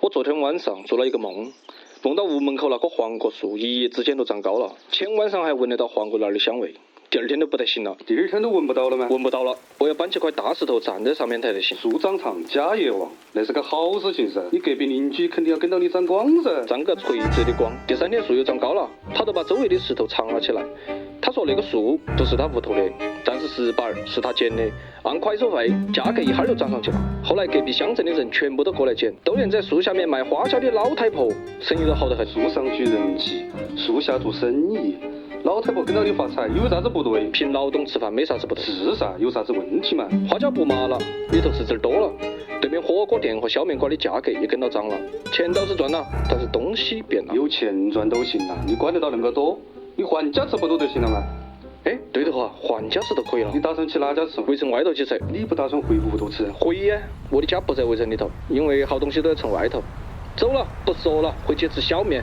我昨天晚上做了一个梦，梦到屋门口那棵黄果树一夜之间都长高了，前晚上还闻得到黄果那儿的香味，第二天都不得行了。第二天都闻不到了吗？闻不到了，我要搬起块大石头站在上面才得行。树长长，家业旺，那是个好事情噻。你隔壁邻居肯定要跟到你长光噻。长个锤子的光。第三天树又长高了，他就把周围的石头藏了起来。他说那个树不是他屋头的，但是石板是他捡的，按块收费，价格一哈儿就涨上去了。后来隔壁乡镇的人全部都过来捡，都连在树下面卖花椒的老太婆生意都好得很。树上举人气，树下做生意。老太婆跟到你发财，有啥子不对？凭劳动吃饭没啥子不对。是噻，有啥子问题嘛？花椒不麻了，里头刺儿多了。对面火锅店和小面馆的价格也跟到涨了，钱倒是赚了，但是东西变了。有钱赚都行了，你管得到那么多？你换家吃不都就行了嘛？哎，对头哈，换家吃都可以了。你打算去哪家吃？围城外头去吃。你不打算回屋头吃？回呀，我的家不在围城里头，因为好东西都在城外头。走了，不说了，回去吃小面。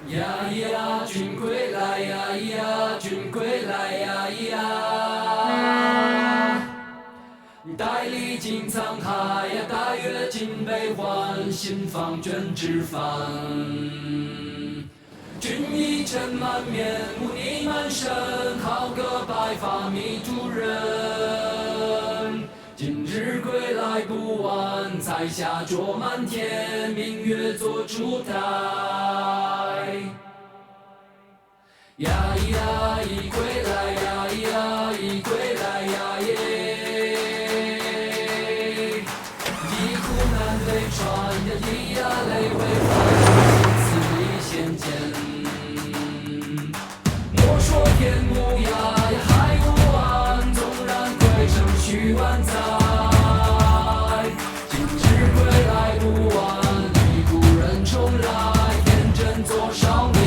呀呀，君归来呀呀，君归来呀呀。戴历经沧海呀，大阅尽悲欢，心放卷纸帆。君一尘满面，污泥满身，好个白发迷途人。今日归来不晚，彩霞灼满天，明月做烛台。呀咿呀咿归来呀咿呀咿归来呀耶，一苦难为传呀咿呀泪为欢，此地仙间。莫说天无涯呀海无岸，纵然归程须万载。今日归来不晚，与故人重来，天真做少年。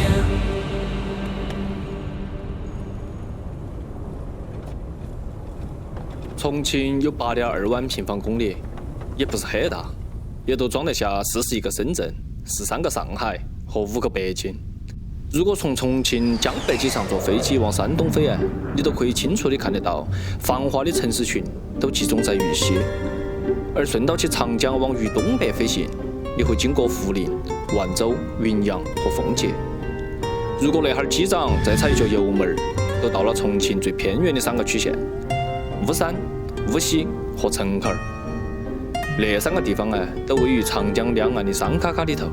重庆有8.2万平方公里，也不是很大，也都装得下41个深圳、13个上海和5个北京。如果从重庆江北机场坐飞机往山东飞，你都可以清楚地看得到繁华的城市群都集中在渝西。而顺道去长江往渝东北飞行，你会经过涪陵、万州、云阳和奉节。如果那哈儿机长再踩一脚油门，都到了重庆最偏远的3个区县：巫山、巫溪和陈口儿。那3个地方都位于长江两岸的山卡卡里头。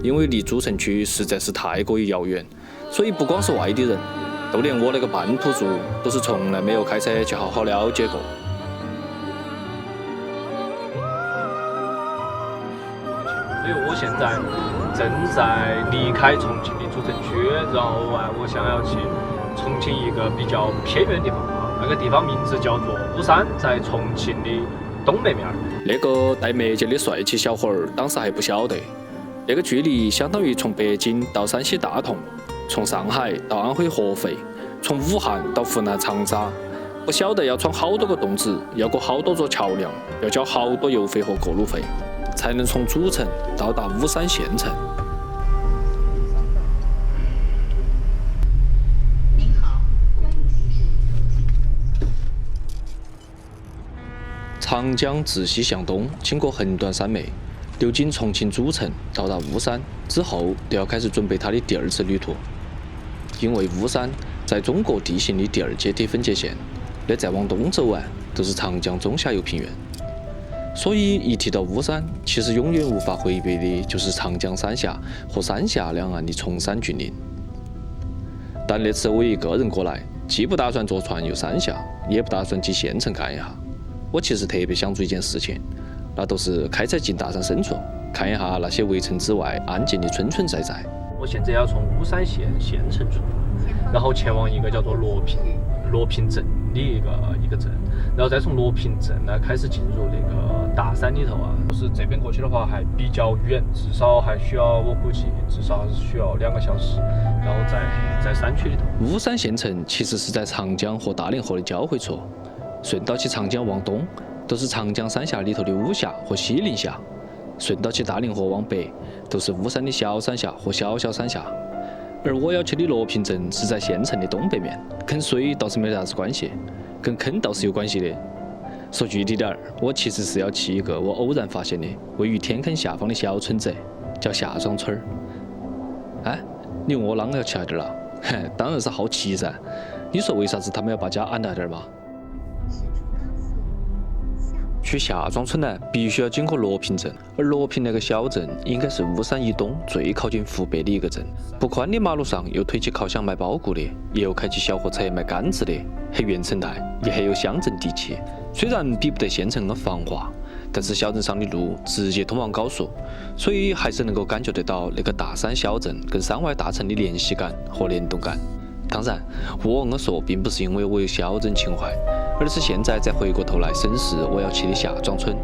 因为离主城区实在是太过于遥远，所以不光是外地人，就连我那个半途族都是从来没有开车去好好了解过。所以我现在正在离开重庆的主城区，然后我想要去重庆一个比较偏远的地方那个地方名字叫做巫山，在重庆的东北面。那个戴墨镜的帅气小伙儿当时还不晓得，那个距离相当于从北京到山西大同，从上海到安徽合肥，从武汉到湖南长沙，不晓得要穿好多个洞子，要过好多座桥梁，要交好多油费和过路费，才能从主城到达巫山县城。您好，欢迎行驶长江自西向东，经过横断山脉，流经重庆主城，到达巫山之后，就要开始准备它的第2次旅途。因为巫山在中国地形的第2阶梯分界线，那再往东走都是长江中下游平原。所以一提到巫山，其实永远无法回避的就是长江三峡和三峡两岸的崇山峻岭。但那次我一个人过来，既不打算坐船游三峡，也不打算进县城看一下。我其实特别想做一件事情，那都是开车进大山深处，看一下那些围城之外安静的村村寨寨。我现在要从巫山县城出发，然后前往一个叫做罗平镇的一个镇，然后再从罗平镇开始进入那个大山里头就是这边过去的话还比较远，至少还需要我估计至少还是需要2个小时，然后在山区里头。巫山县城其实是在长江和大凌河的交汇处，顺道起长江往东，都是长江三峡里头的巫峡和西陵峡；顺道起大凌河往北，都是巫山的小三峡和小小三峡。而我要去的罗平镇是在县城的东北面，跟水倒是没啥子关系，跟坑倒是有关系的。说具体点儿，我其实是要去一个我偶然发现的位于天坑下方的小村子，叫夏庄村儿。哎，你问我啷个要去那点儿了？嘿，当然是好奇噻。你说为啥子他们要把家安在那点儿吗？去夏庄村呢，必须要经过罗平镇，而罗平那个小镇应该是巫山以东最靠近湖北的一个镇。不宽的马路上有推起烤箱卖包谷的，也有开起小货车卖柑子的，很原生态，也很有乡镇地气。虽然比不得县城的繁华，但是小镇上的路直接通往高速，所以还是能够感觉得到那个大山小镇跟山外大城的联系感和联动感。当然，我这么说并不是因为我有小镇情怀，而是现在再回过头来审视我要去的夏庄村，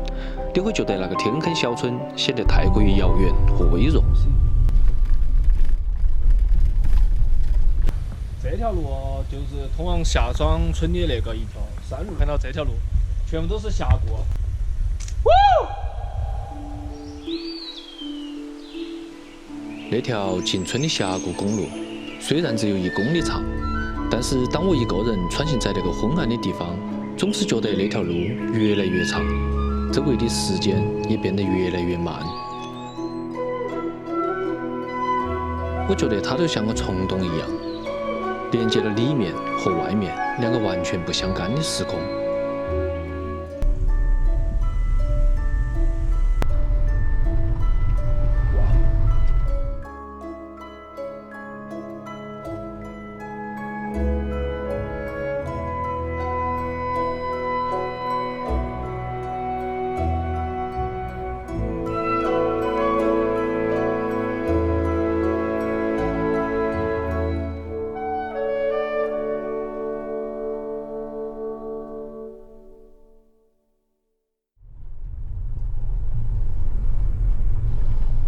你会觉得那个天坑小村显得太过于遥远和微弱。这条路就是通往夏庄村的那个一条山路，看到这条路全部都是峡谷。那条进村的峡谷公路虽然只有1公里长，但是当我一个人穿行在那个昏暗的地方，总是觉得那条路越来越长，周围的时间也变得越来越慢。我觉得它就像个虫洞一样，连接了里面和外面2个完全不相干的时空。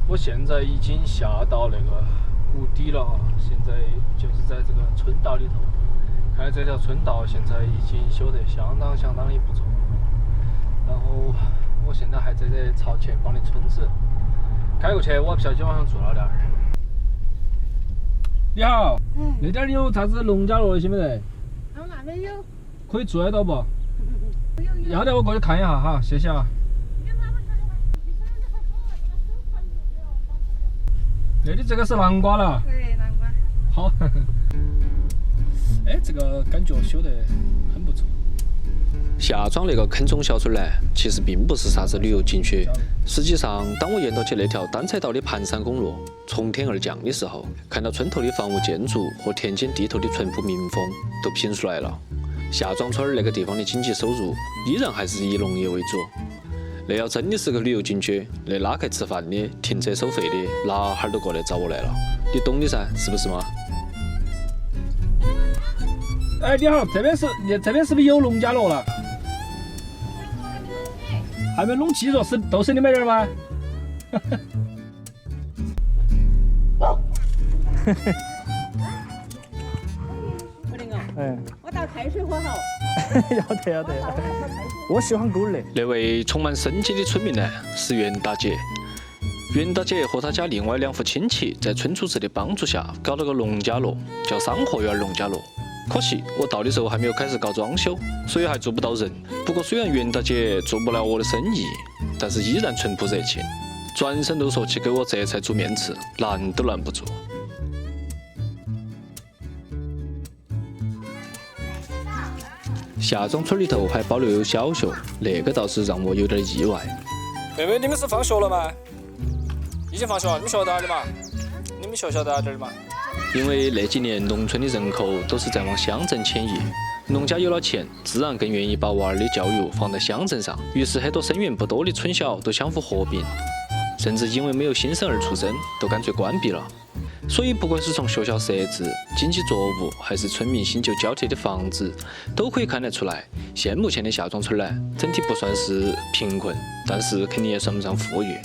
我现在已经下到那个谷底了哈，现在就是在这个村道里头。看来这条村道现在已经修得相当的不错。然后我现在还在这朝前方的村子开过去，我不晓得往上坐了点儿。你好，那点儿有啥子农家乐的晓不得？哦，那边有。可以住得到不？要得我过去看一下哈，谢谢啊。那里这个是南瓜了。对，南瓜。好。哎，这个感觉修得很不错。夏庄那个坑中小村呢，其实并不是啥子旅游景区。实际上，当我沿到起那条单车道的盘山公路从天而降的时候，看到村头的房屋建筑和田间地头的淳朴民风都品出来了。夏庄村那个地方的经济收入依然还是以农业为主。那要真的是个旅游景区，那拉客吃饭的、停车收费的，哪哈儿都过来找我来了。你懂的噻，是不是嘛？哎，你好，这边是不是有农家乐了？还没弄起着，是都是你们这儿吗？不能啊！哎，我倒开水喝好。要得。我喜欢狗的。那位充满生机的村民呢，是袁大姐。袁大姐和她家另外2户亲戚在村组织的帮助下，搞了个农家乐，叫商河园农家乐。可惜我到的时候还没有开始搞装修，所以还租不到人。不过虽然袁大姐做不了我的生意，但是依然淳朴热情，转身都说去给我择菜煮面吃，拦都拦不住。夏庄村里头还保留有小学，那个倒是让我有点意外。妹妹，你们是放学了吗？已经放学了，你们学校在哪里嘛？你们学校在哪里嘛？因为那几年农村的人口都是在往乡镇迁移，农家有了钱，自然更愿意把娃儿的教育放在乡镇上，于是很多生源不多的村小都相互合并，甚至因为没有新生儿出生，都干脆关闭了。所以不管是从学校设置、经济作物，还是村民新旧交替的房子，都可以看得出来，现目前的夏庄村呢，整体不算是贫困，但是肯定也算不上富裕。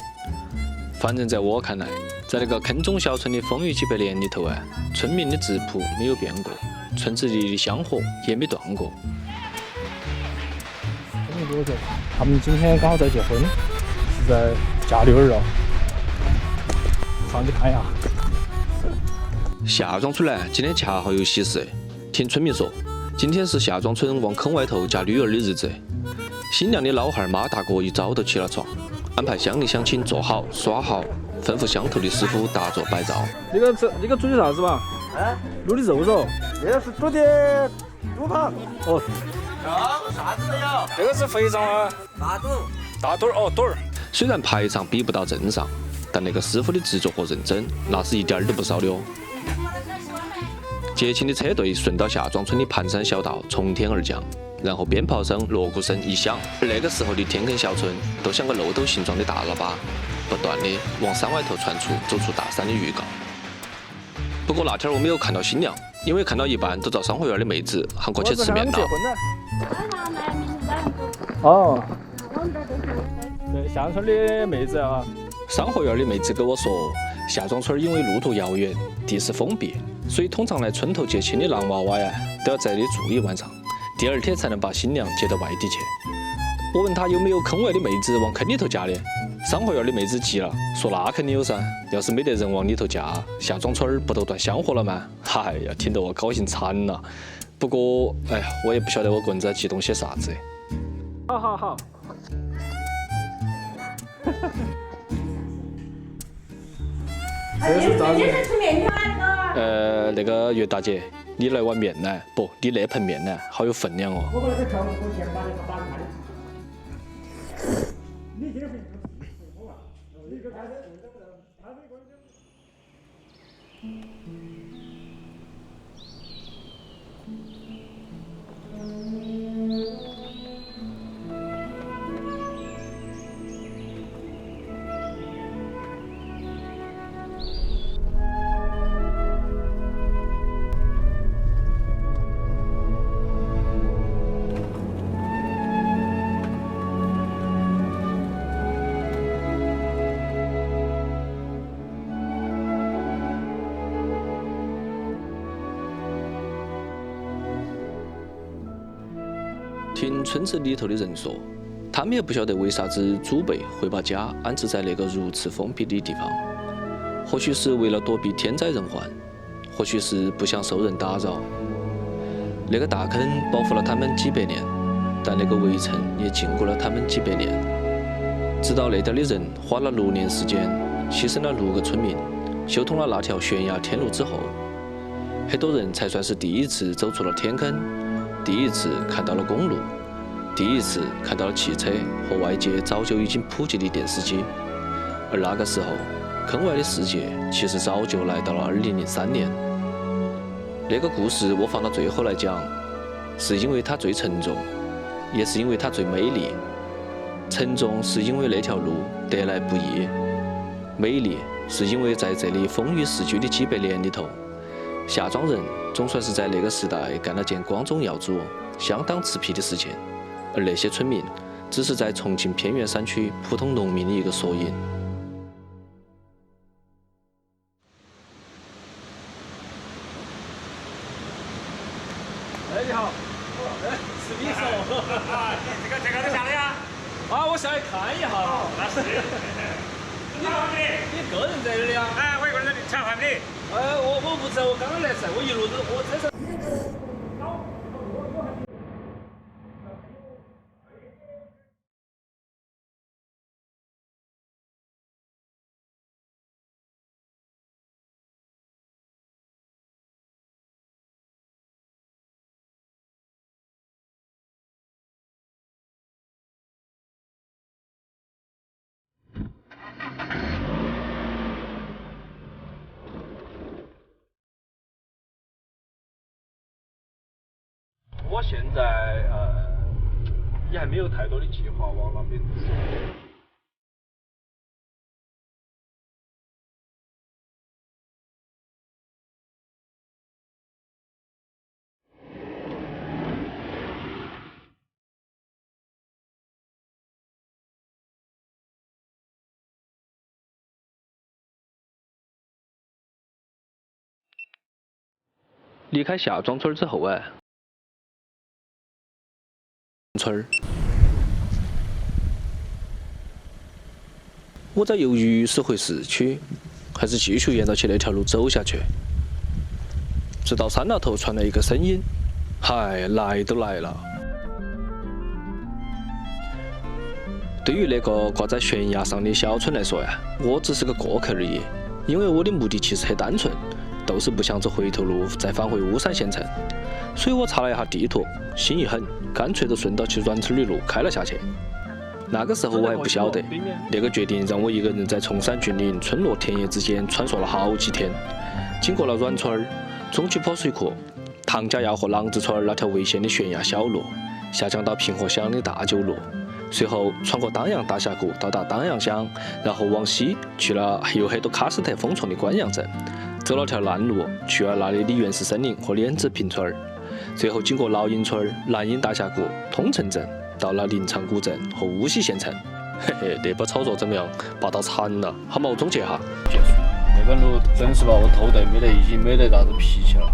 反正在我看来，在那个坑中小村的风雨几百年里头啊，村民的质朴没有变过，村子里的香火也没断过。他们今天刚好在结婚，是在家里儿了。上去看一下。夏庄村呢，今天恰好有喜事。听村民说，今天是夏庄村往坑外头嫁女儿的日子。新娘的老汉儿马大哥一早就起了床，安排乡里乡亲做好耍好，吩咐乡头的师傅打坐摆灶。那个煮的啥子嘛？卤的肉嗦。这个是煮的猪膀。哦。啥子都有。这个是肥肠啊。大肚儿哦，肚儿。虽然排场比不到镇上，但那个师傅的执着和认真，那是一点儿都不少的哦。节庆的车队顺到下庄村的盘山小道从天而降，然后鞭炮声、锣鼓声一响，而那个时候的天坑小村都像个漏斗形状的大喇叭，不断的往山外头传出走出大山的预告。不过那天我没有看到新娘，因为看到一半都遭商河园的妹子喊过去吃面了。哦。对，下村的妹子啊。商河园的妹子跟我说，下庄村因为路途遥远，地势封闭，所以通常来村头接亲的男娃娃呀，都要在这里住一晚上，第二天才能把新娘接到外地去。我问他有没有坑外的妹子往坑里头嫁的，商河园的妹子急了，说那肯定有噻，要是没得人往里头嫁，下庄村不都断香火了吗？哎呀，听得我高兴惨了。不过，哎呀，我也不晓得我个人在激动些啥子。好。这是咋子？吃面条啊那个岳大姐，你来碗面呢？不，你那盆面呢？好有分量哦。听村子里头的人说，他们也不晓得为啥子祖辈会把家安置在那个如此封闭的地方。或许是为了躲避天灾人患，或许是不想受人打扰。那个大坑保护了他们几百年，但那个围城也禁锢了他们几百年。直到那点的人花了6年时间，牺牲了6个村民，修通了那条悬崖天路之后，很多人才算是第一次走出了天坑。第一次看到了公路，第一次看到了汽车和外界早就已经普及的电视机。而那个时候，坑外的世界其实早就来到了2003年。那个故事我放到最后来讲，是因为它最沉重，也是因为它最美丽。沉重是因为那条路得来不易，美丽是因为在这里风雨世居的几百年里头，下庄人总算是在那个时代干了件光宗耀祖、相当刺激的事情，而那些村民只是在重庆偏远山区普通农民的一个缩影。哎，你好，是你说，这个都下来呀？啊，我下来看一下。那是。你个人在这里啊？哎，我一个人在这里吃饭的。我不知道，我刚刚来噻，我一路都我车上。我现在也还没有太多的计划往那边走。离开下庄村之后村我在犹豫是回市区，还是继续沿着起那条路走下去。直到山那头传来一个声音：“嗨，来都来了。”对于那个挂在悬崖上的小村来说呀，我只是个过客而已，因为我的目的其实很单纯，都是不想走回头路再返回巫山县城。所以我查了一下地图，心一狠，干脆就顺到去软村的路开了下去。那个时候我还不晓得，那个决定让我一个人在崇山峻岭、村落田野之间穿梭了好几天，经过了软村、中曲坡水库、唐家垭和狼子村那条危险的悬崖小路，下降到平和乡的大九路，随后穿过当阳大峡谷到达当阳乡，然后往西去了有很多喀斯特封村的关阳镇，走了条烂路去了那里的原始森林和莲子坪村，最后经过老营村、南阴大峡谷、通城镇，到了临长古镇和巫溪县城。嘿嘿，那波操作怎么样？霸道惨了！好嘛，我总结哈。那个路真是把我拖得已经没得啥子脾气了。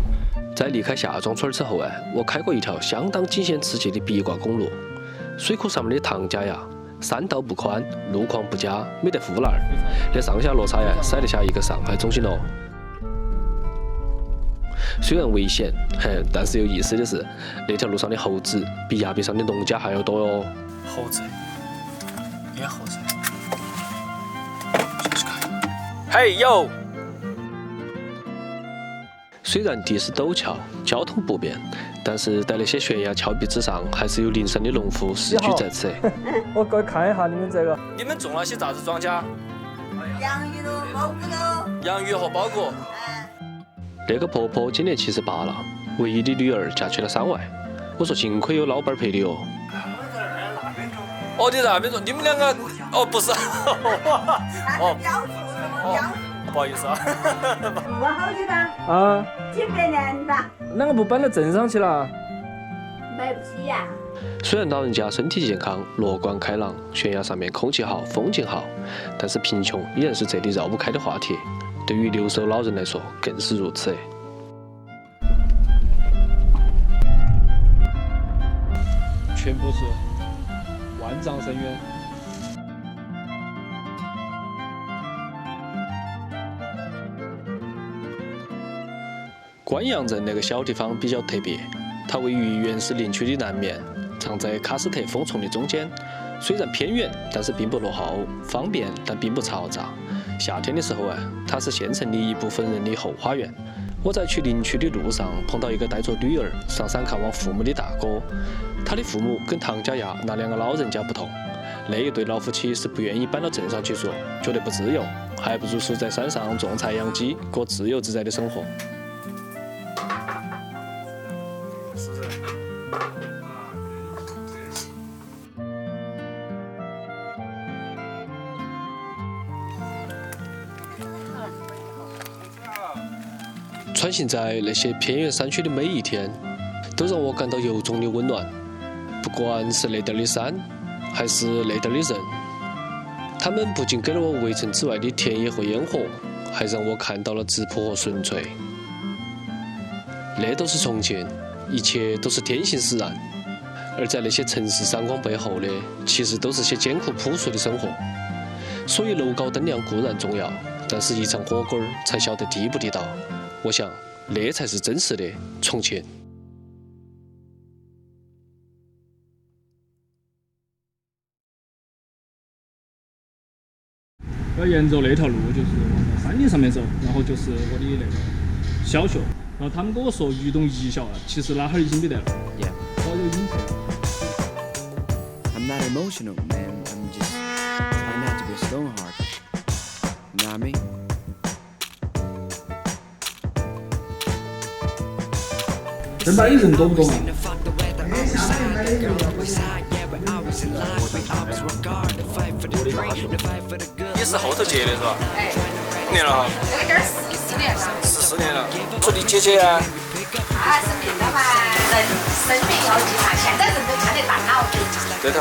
在离开下庄村之后我开过一条相当惊险刺激的壁挂公路，水库上面的唐家垭，山道不宽，路况不佳，没得护栏，那上下落差塞得下一个上海中心路。虽然危险，但是有意思的是，那条路上的猴子比崖壁上的农家还要多哟。猴子，野猴子，下去看。嘿呦！虽然地势陡峭，交通不便，但是在那些悬崖峭壁之上，还是有林森的农户世居在此。我过来看一下你们这个。你们种了些啥子庄稼？洋芋咯，包谷咯。洋芋和包谷。那个婆婆今年78了，唯一的女儿嫁去了山外。我说幸亏有老伴陪的哦。哦，你在那边说，你们两个哦不是，哦，不好意思啊。住了好久了？啊？几百年了？啷个不搬到镇上去了？买不起呀。虽然老人家身体健康、乐观开朗，悬崖上面空气好、风景好，但是贫穷依然是这里绕不开的话题。对于留守老人来说，更是如此。全部是万丈深渊。关阳镇那个小地方比较特别，它位于原始林区的南面，藏在喀斯特封村的中间。虽然偏远，但是并不落后，方便但并不嘈杂。夏天的时候它是县城的一部分人的后花园。我在去林区的路上碰到一个带着女儿上山看望父母的大哥，他的父母跟唐家垭那两个老人家不同，那一对老夫妻是不愿意搬到镇上去住，觉得不自由，还不如守在山上种菜养鸡，过自由自在的生活。穿行在那些偏远山区的每一天，都让我感到由衷的温暖。不管是那点的山，还是那点的人，他们不仅给了我围城之外的田野和烟火，还让我看到了质朴和纯粹。那都是重庆，一切都是天性使然。而在那些城市闪光背后的，其实都是些艰苦朴素的生活。所以楼高灯亮固然重要，但是一场火锅才晓得地不地道。我想，那才是真实的重庆。要沿着那条路，就是往到山顶上面走，然后就是我的那个小学。然后他们跟我说渝东一校其实哪哈儿已经没得了，早就已经撤了。I'm not emotional, man. I'm just trying not to be a stoneheart. You know what I mean? 这边人多不多嘛？你是后头结的是吧？年了哈。这个这儿14年了。14年了。说你姐姐啊？她生病了嘛，人生病要紧嘛，现在人都看得淡了。对头。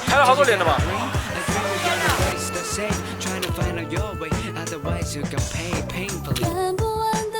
开了好多年了嘛。看不完的